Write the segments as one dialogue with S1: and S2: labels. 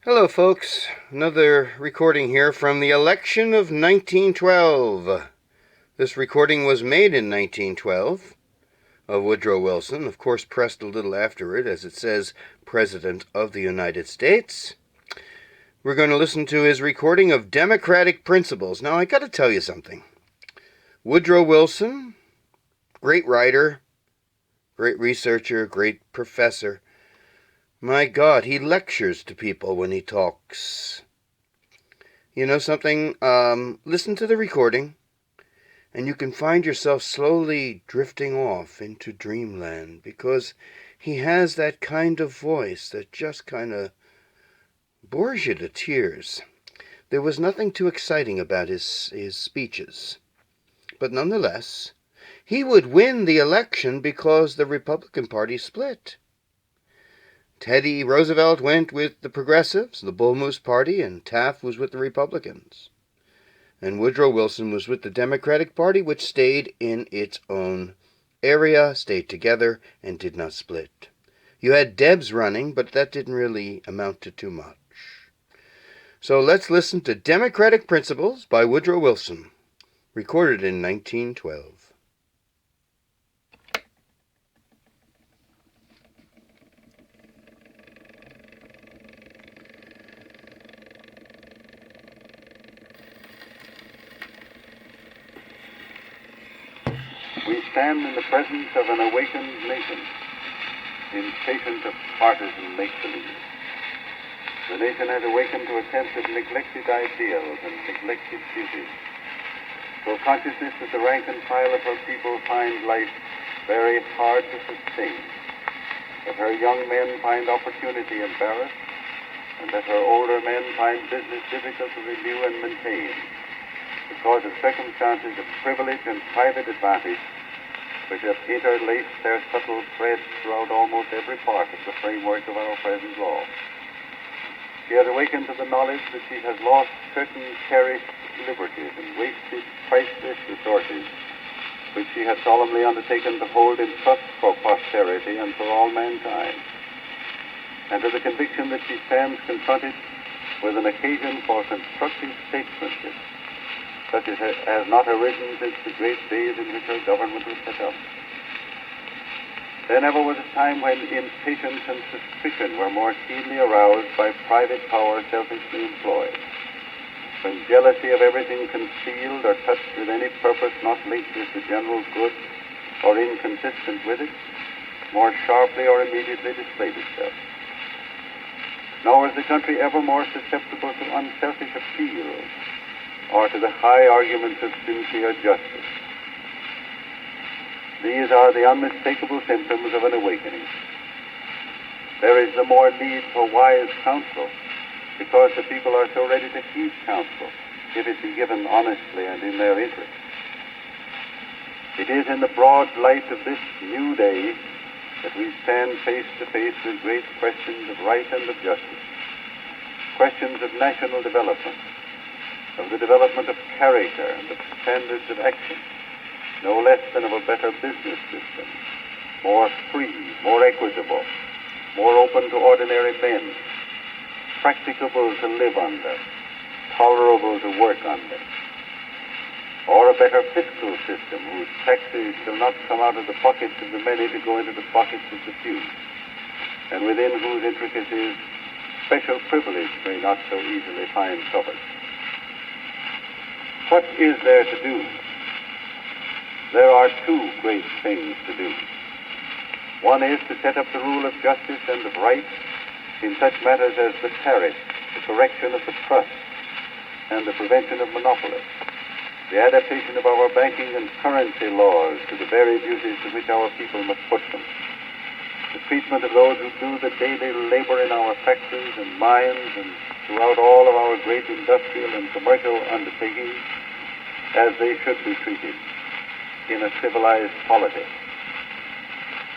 S1: Hello, folks. Another recording here from the election of 1912. This recording was made in 1912 of Woodrow Wilson, of course pressed a little after it, as it says, President of the United States. We're going to listen to his recording of Democratic Principles. Now, I got to tell you something. Woodrow Wilson, great writer, great researcher, great professor. My God, he lectures to people when he talks. You know something? Listen to the recording, and you can find yourself slowly drifting off into dreamland, because he has that kind of voice that just kind of bores you to tears. There was nothing too exciting about his speeches. But nonetheless, he would win the election because the Republican Party split. Teddy Roosevelt went with the Progressives, the Bull Moose Party, and Taft was with the Republicans. And Woodrow Wilson was with the Democratic Party, which stayed in its own area, stayed together, and did not split. You had Debs running, but that didn't really amount to too much. So let's listen to Democratic Principles by Woodrow Wilson, recorded in 1912.
S2: We stand in the presence of an awakened nation, impatient of partisan make-believe. The nation has awakened to a sense of neglected ideals and neglected duties, to a consciousness that the rank and file of her people find life very hard to sustain, that her young men find opportunity embarrassed, and that her older men find business difficult to renew and maintain, because of circumstances of privilege and private advantage which have interlaced their subtle threads throughout almost every part of the framework of our present law. She has awakened to the knowledge that she has lost certain cherished liberties and wasted priceless resources which she had solemnly undertaken to hold in trust for posterity and for all mankind, and to the conviction that she stands confronted with an occasion for constructive statesmanship, such as has not arisen since the great days in which her government was set up. There never was a time when impatience and suspicion were more keenly aroused by private power selfishly employed, when jealousy of everything concealed or touched with any purpose not linked with the general good or inconsistent with it, more sharply or immediately displayed itself. Nor was the country ever more susceptible to unselfish appeal or to the high arguments of sincere justice. These are the unmistakable symptoms of an awakening. There is the more need for wise counsel, because the people are so ready to heed counsel if it be given honestly and in their interest. It is in the broad light of this new day that we stand face to face with great questions of right and of justice, questions of national development, of the development of character and of standards of action, no less than of a better business system, more free, more equitable, more open to ordinary men, practicable to live under, tolerable to work under, or a better fiscal system whose taxes shall not come out of the pockets of the many to go into the pockets of the few, and within whose intricacies special privilege may not so easily find cover. What is there to do? There are two great things to do. One is to set up the rule of justice and of right in such matters as the tariff, the correction of the trust, and the prevention of monopoly, the adaptation of our banking and currency laws to the varied uses to which our people must put them, the treatment of those who do the daily labor in our factories and mines and throughout all of our great industrial and commercial undertakings as they should be treated in a civilized polity,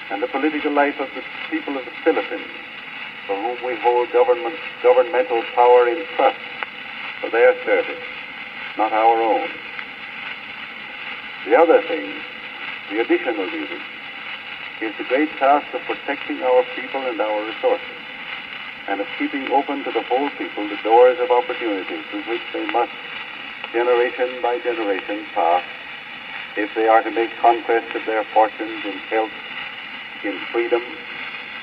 S2: and the political life of the people of the Philippines, for whom we hold governmental power in trust for their service, not our own. The other thing, the additional duty, is the great task of protecting our people and our resources. and of keeping open to the whole people the doors of opportunity through which they must, generation by generation, pass if they are to make conquest of their fortunes in health, in freedom,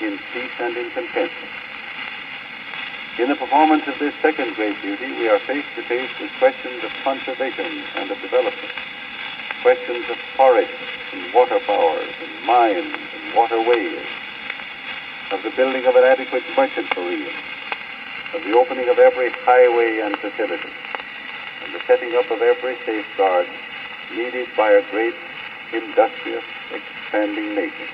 S2: in peace, and in contentment. In the performance of this second great duty, we are face to face with questions of conservation and of development, questions of forests and water powers and mines and waterways, of the building of an adequate merchant marine, of the opening of every highway and facility, and the setting up of every safeguard needed by a great, industrious, expanding nation.